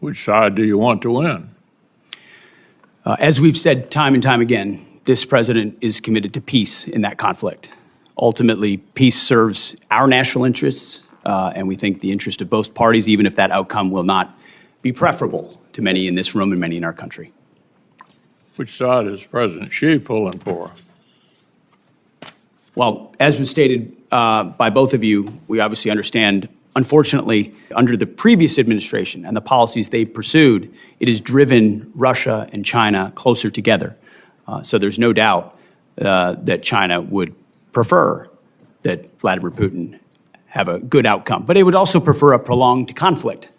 Which side do you want to win? As we've said time and time again, this president is committed to peace in that conflict. Ultimately, peace serves our national interests, and we think the interest of both parties, even if that outcome will not be preferable to many in this room and many in our country. Which side is President Xi pulling for? Well, as was stated by both of you, we obviously understand, unfortunately, under the previous administration and the policies they pursued, it has driven Russia and China closer together. So there's no doubt that China would prefer that Vladimir Putin have a good outcome. But it would also prefer a prolonged conflict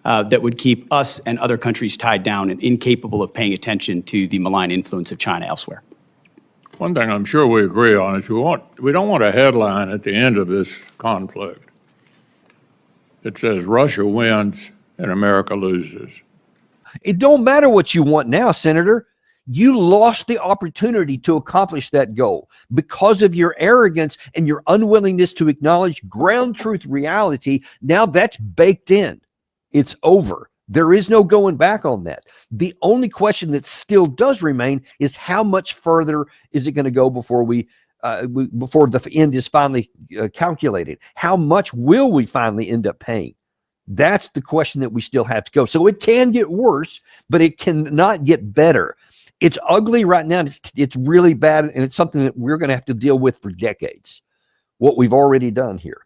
that would keep us and other countries tied down and incapable of paying attention to the malign influence of China elsewhere. One thing I'm sure we agree on is we don't want a headline at the end of this conflict that says Russia wins and America loses. It don't matter what you want now, Senator. You lost the opportunity to accomplish that goal because of your arrogance and your unwillingness to acknowledge ground truth reality. Now that's baked in. It's over. There is no going back on that. The only question that still does remain is how much further is it going to go before before the end is finally calculated? How much will we finally end up paying? That's the question that we still have to go. So it can get worse, but it cannot get better. It's ugly right now. It's really bad, and it's something that we're going to have to deal with for decades. What we've already done here.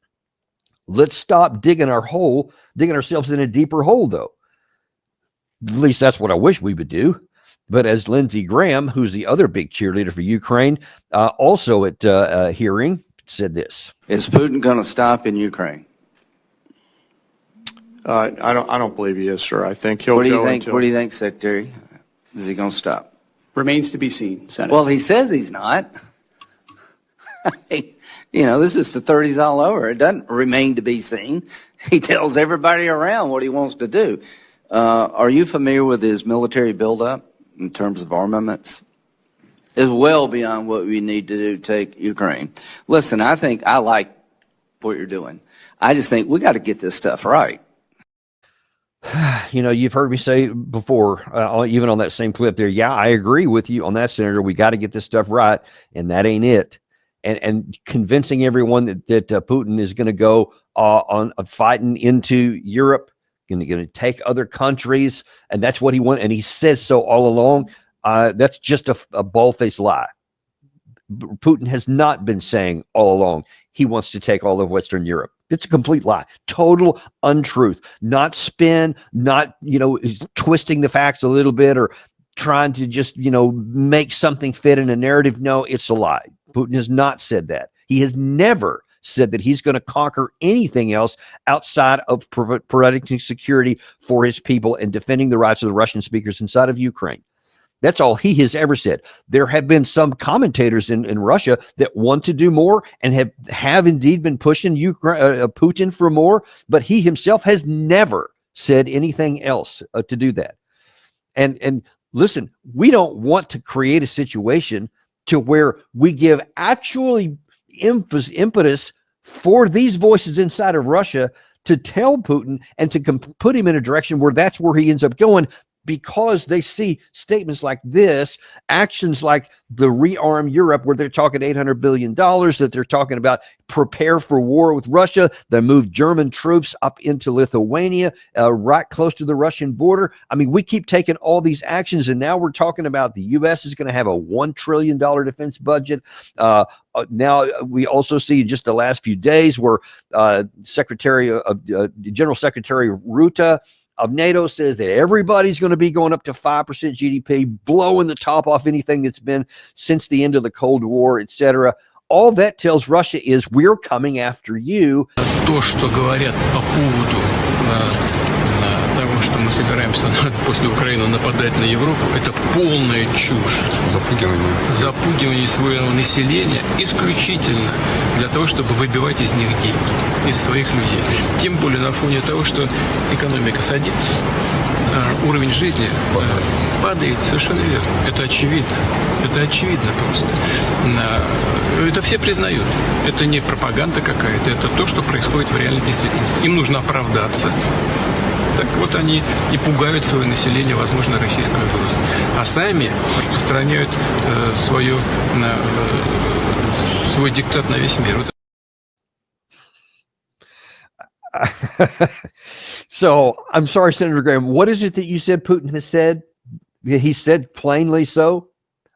Let's stop digging ourselves in a deeper hole, though. At least that's what I wish we would do. But as Lindsey Graham, who's the other big cheerleader for Ukraine, also at a hearing, said this. Is Putin going to stop in Ukraine? I don't believe he is, sir. I think he'll What do you go think? until... What do you think, Secretary? Is he going to stop? Remains to be seen, Senator. Well, he says he's not. This is the 30s all over. It doesn't remain to be seen. He tells everybody around what he wants to do. Are you familiar with his military buildup in terms of armaments? It's well beyond what we need to do to take Ukraine. Listen, I like what you're doing. I just think we got to get this stuff right. You've heard me say before, even on that same clip there, yeah, I agree with you on that, Senator. We got to get this stuff right, and that ain't it. And convincing everyone that Putin is going to go on fighting into Europe, going to take other countries, and that's what he wants, and he says so all along, that's just a bald-faced lie. Putin has not been saying all along he wants to take all of Western Europe. It's a complete lie, total untruth, not spin, not, twisting the facts a little bit or trying to just, make something fit in a narrative. No, it's a lie. Putin has not said that. He has never said that he's going to conquer anything else outside of providing security for his people and defending the rights of the Russian speakers inside of Ukraine. That's all he has ever said. There have been some commentators in Russia that want to do more and have indeed been pushing Putin for more, but he himself has never said anything else to do that. And listen, we don't want to create a situation to where we give actually impetus for these voices inside of Russia to tell Putin and to put him in a direction where that's where he ends up going, because they see statements like this, actions like the rearm Europe, where they're talking $800 billion, that they're talking about prepare for war with Russia. They moved German troops up into Lithuania, right close to the Russian border. I mean, we keep taking all these actions, and now we're talking about the U.S. is going to have a $1 trillion defense budget. Now we also see just the last few days where General Secretary Rutte of NATO says that everybody's going to be going up to 5% GDP, blowing the top off anything that's been since the end of the Cold War, etc. All that tells Russia is we're coming after you. То, что говорят по поводу того, что мы собираемся после Украины нападать на Европу, это полная чушь. Запугивание своего населения исключительно для того, чтобы выбивать из них деньги, из своих людей. Тем более на фоне того, что экономика садится, уровень жизни падает, совершенно верно. Это очевидно просто. Это все признают. Это не пропаганда какая-то, это то, что происходит в реальной действительности. Им нужно оправдаться. Так так вот они и пугают свое население, возможно, российскими угрозами. А сами распространяют свой диктат на весь мир. So I'm sorry, Senator Graham, what is it that you said Putin has said? He said plainly so.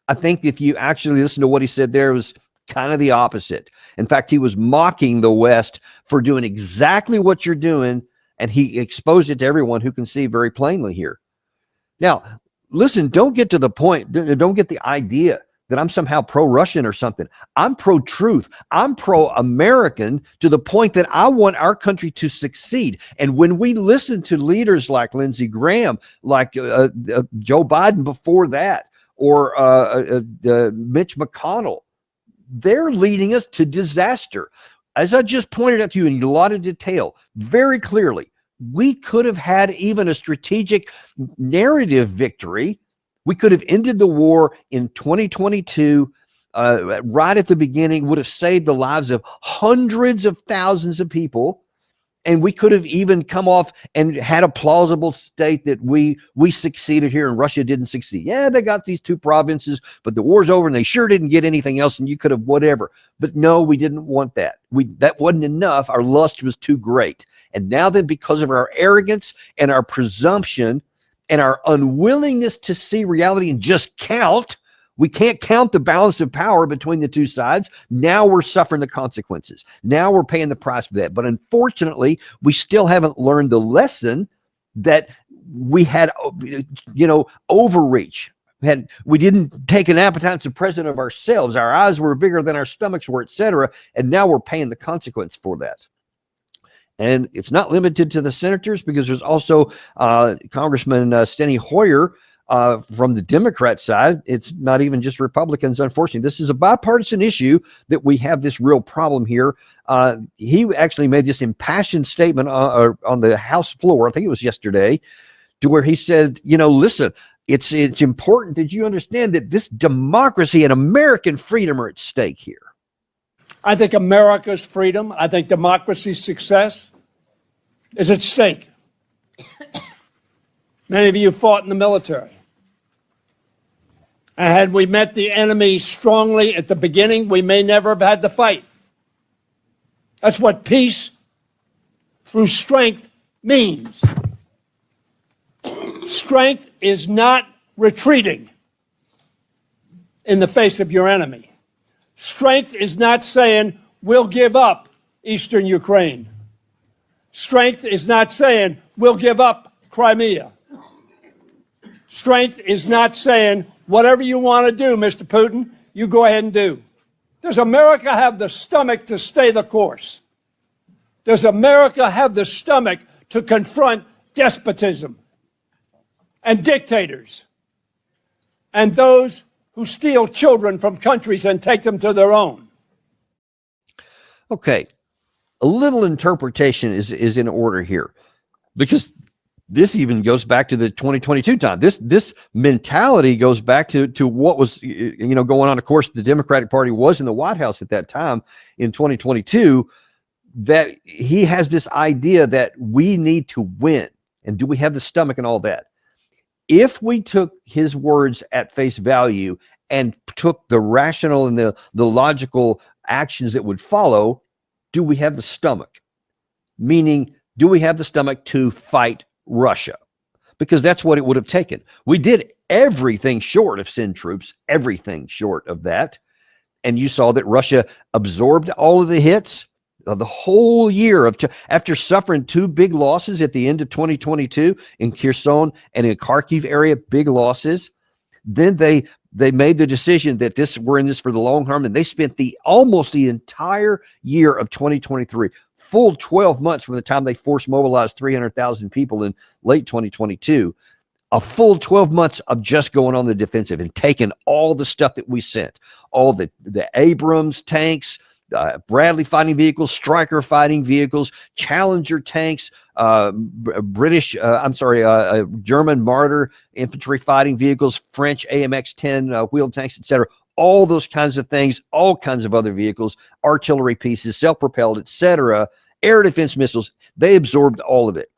I think if you actually listen to what he said there, it was kind of the opposite. In fact, he was mocking the West for doing exactly what you're doing, and he exposed it to everyone who can see very plainly here. Now, listen, don't get to the point, don't get the idea that I'm somehow pro-Russian or something. I'm pro-truth. I'm pro-American to the point that I want our country to succeed. And when we listen to leaders like Lindsey Graham, like Joe Biden before that, or Mitch McConnell, they're leading us to disaster. As I just pointed out to you in a lot of detail, very clearly, we could have had even a strategic narrative victory. We could have ended the war in 2022, right at the beginning, would have saved the lives of hundreds of thousands of people. And we could have even come off and had a plausible state that we succeeded here and Russia didn't succeed. Yeah, they got these 2 provinces, but the war's over and they sure didn't get anything else, and you could have whatever. But no, we didn't want that. That wasn't enough. Our lust was too great. And now then, because of our arrogance and our presumption and our unwillingness to see reality and just count, we can't count the balance of power between the 2 sides. Now we're suffering the consequences. Now we're paying the price for that. But unfortunately, we still haven't learned the lesson that we had, overreach. We didn't take an appetite suppressant of ourselves. Our eyes were bigger than our stomachs were, etc. And now we're paying the consequence for that. And it's not limited to the senators, because there's also Congressman Steny Hoyer from the Democrat side. It's not even just Republicans, unfortunately. This is a bipartisan issue that we have this real problem here. He actually made this impassioned statement on the House floor, I think it was yesterday, to where he said, listen, it's important that you understand that this democracy and American freedom are at stake here. I think America's freedom, I think democracy's success is at stake. Many of you fought in the military. And had we met the enemy strongly at the beginning, we may never have had the fight. That's what peace through strength means. Strength is not retreating in the face of your enemy. Strength is not saying, we'll give up Eastern Ukraine. Strength is not saying, we'll give up Crimea. Strength is not saying, whatever you want to do, Mr. Putin, you go ahead and do. Does America have the stomach to stay the course? Does America have the stomach to confront despotism and dictators and those who steal children from countries and take them to their own? Okay, a little interpretation is in order here, because this even goes back to the 2022 time. This mentality goes back to what was going on. Of course, the Democratic Party was in the White House at that time in 2022. That he has this idea that we need to win, and do we have the stomach and all that? If we took his words at face value and took the rational and the logical actions that would follow, do we have the stomach? Meaning, do we have the stomach to fight Russia? Because that's what it would have taken. We did everything short of send troops, everything short of that. And you saw that Russia absorbed all of the hits the whole year after suffering 2 big losses at the end of 2022 in Kherson and in Kharkiv area, big losses. Then they made the decision that we're in this for the long term, and they spent almost the entire year of 2023, full 12 months from the time they force mobilized 300,000 people in late 2022, a full 12 months of just going on the defensive and taking all the stuff that we sent, all the Abrams tanks, Bradley fighting vehicles, Stryker fighting vehicles, Challenger tanks, German Marder infantry fighting vehicles, French AMX-10 wheeled tanks, etc. All those kinds of things, all kinds of other vehicles, artillery pieces, self-propelled, etc., air defense missiles. They absorbed all of it.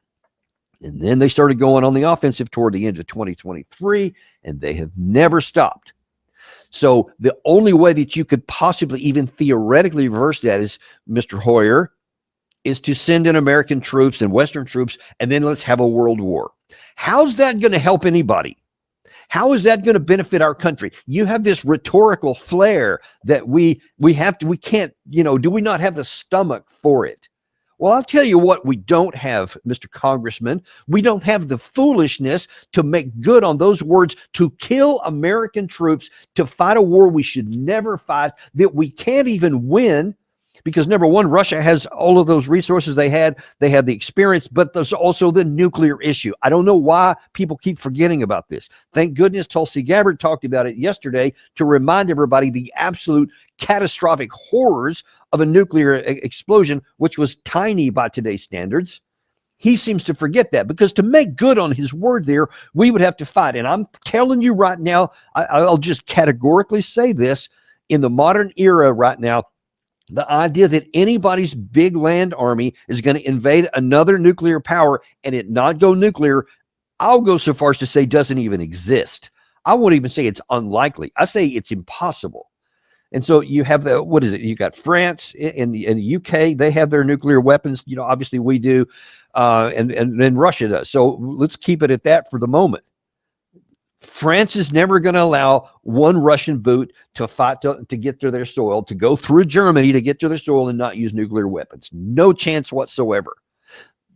And then they started going on the offensive toward the end of 2023, and they have never stopped. So the only way that you could possibly even theoretically reverse that is, Mr. Hoyer, is to send in American troops and Western troops, and then let's have a world war. How's that going to help anybody? How is that going to benefit our country? You have this rhetorical flair that we can't, do we not have the stomach for it? Well, I'll tell you what we don't have, Mr. Congressman. We don't have the foolishness to make good on those words, to kill American troops, to fight a war we should never fight, that we can't even win. Because number one, Russia has all of those resources they had the experience, but there's also the nuclear issue. I don't know why people keep forgetting about this. Thank goodness Tulsi Gabbard talked about it yesterday to remind everybody the absolute catastrophic horrors of a nuclear explosion, which was tiny by today's standards. He seems to forget that, because to make good on his word there, we would have to fight. And I'm telling you right now, I'll just categorically say this, in the modern era right now, the idea that anybody's big land army is going to invade another nuclear power and it not go nuclear, I'll go so far as to say doesn't even exist. I won't even say it's unlikely. I say it's impossible. And so you have you got France and the UK, they have their nuclear weapons. Obviously we do, and then Russia does. So let's keep it at that for the moment. France is never going to allow one Russian boot to fight to get to their soil, to go through Germany to get to their soil and not use nuclear weapons. No chance whatsoever.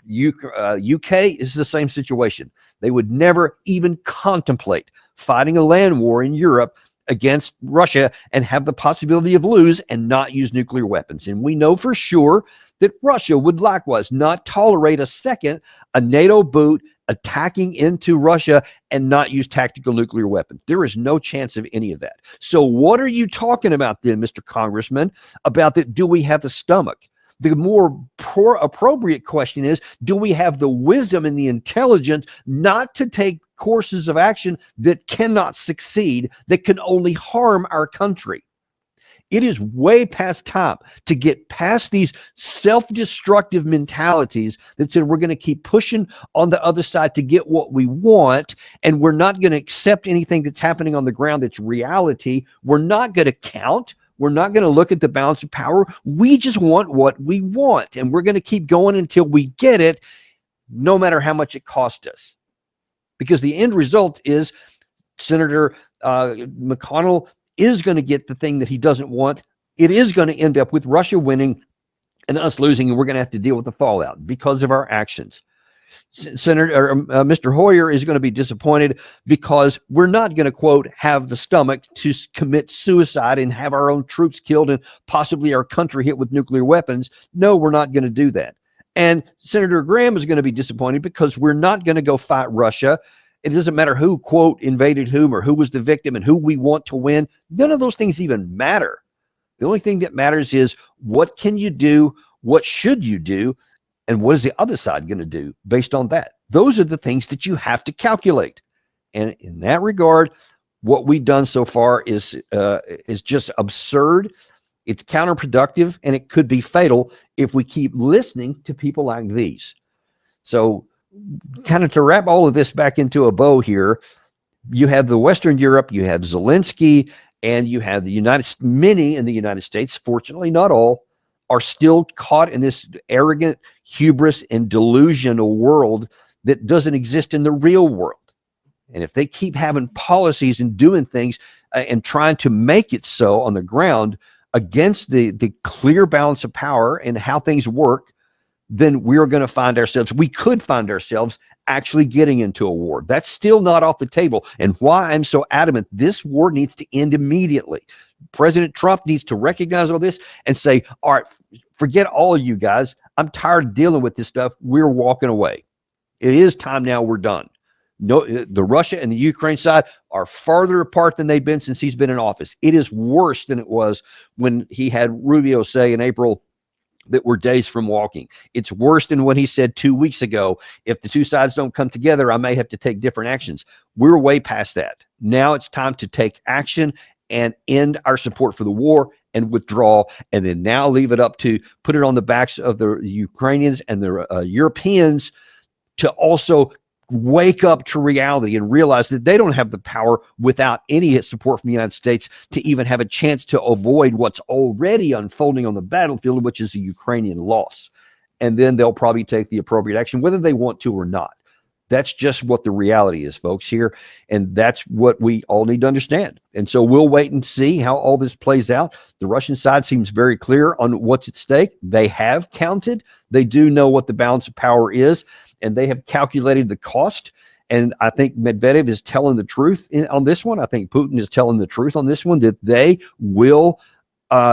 UK is the same situation. They would never even contemplate fighting a land war in Europe against Russia and have the possibility of lose and not use nuclear weapons. And we know for sure that Russia would likewise not tolerate a NATO boot attacking into Russia and not use tactical nuclear weapons. There is no chance of any of that. So what are you talking about then, Mr. Congressman, about that? Do we have the stomach? The more appropriate question is, do we have the wisdom and the intelligence not to take courses of action that cannot succeed, that can only harm our country? It is way past time to get past these self-destructive mentalities that said we're going to keep pushing on the other side to get what we want, and we're not going to accept anything that's happening on the ground that's reality. We're not going to count. We're not going to look at the balance of power. We just want what we want, and we're going to keep going until we get it, no matter how much it costs us. Because the end result is Senator McConnell is going to get the thing that he doesn't want. It is going to end up with Russia winning and us losing, and we're going to have to deal with the fallout because of our actions. Mr. Hoyer is going to be disappointed because we're not going to, quote, have the stomach to commit suicide and have our own troops killed and possibly our country hit with nuclear weapons. No, we're not going to do that. And Senator Graham is going to be disappointed because we're not going to go fight Russia. It doesn't matter who, quote, invaded whom or who was the victim and who we want to win. None of those things even matter. The only thing that matters is what can you do, what should you do, and what is the other side going to do based on that? Those are the things that you have to calculate. And in that regard, what we've done so far is just absurd. It's counterproductive, and it could be fatal if we keep listening to people like these. So kind of to wrap all of this back into a bow here, you have the Western Europe, you have Zelensky, and you have many in the United States, fortunately not all, are still caught in this arrogant hubris and delusional world that doesn't exist in the real world. And if they keep having policies and doing things and trying to make it so on the ground against the clear balance of power and how things work, then we could find ourselves actually getting into a war. That's still not off the table. And why I'm so adamant, this war needs to end immediately. President Trump needs to recognize all this and say, all right, forget all of you guys. I'm tired of dealing with this stuff. We're walking away. It is time now. We're done. No, the Russia and the Ukraine side are farther apart than they've been since he's been in office. It is worse than it was when he had Rubio say in April that we're days from walking. It's worse than when he said 2 weeks ago, if the two sides don't come together, I may have to take different actions. We're way past that. Now it's time to take action and end our support for the war and withdraw, and then now leave it up to put it on the backs of the Ukrainians and the Europeans to also wake up to reality and realize that they don't have the power without any support from the United States to even have a chance to avoid what's already unfolding on the battlefield, which is a Ukrainian loss. And then they'll probably take the appropriate action, whether they want to or not. That's just what the reality is, folks, here. And that's what we all need to understand. And so we'll wait and see how all this plays out. The Russian side seems very clear on what's at stake. They have counted. They do know what the balance of power is, and they have calculated the cost. And I think Medvedev is telling the truth on this one. I think Putin is telling the truth on this one, that they will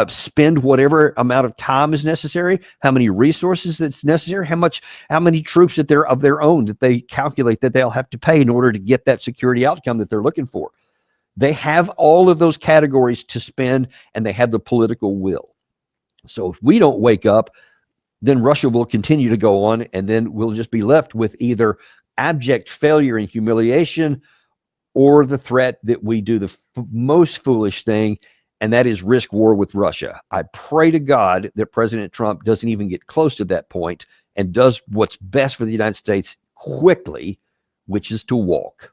spend whatever amount of time is necessary, how many resources that's necessary, how many troops that they're of their own that they calculate that they'll have to pay in order to get that security outcome that they're looking for. They have all of those categories to spend, and they have the political will. So if we don't wake up, then Russia will continue to go on, and then we'll just be left with either abject failure and humiliation, or the threat that we do the most foolish thing, and that is risk war with Russia. I pray to God that President Trump doesn't even get close to that point and does what's best for the United States quickly, which is to walk.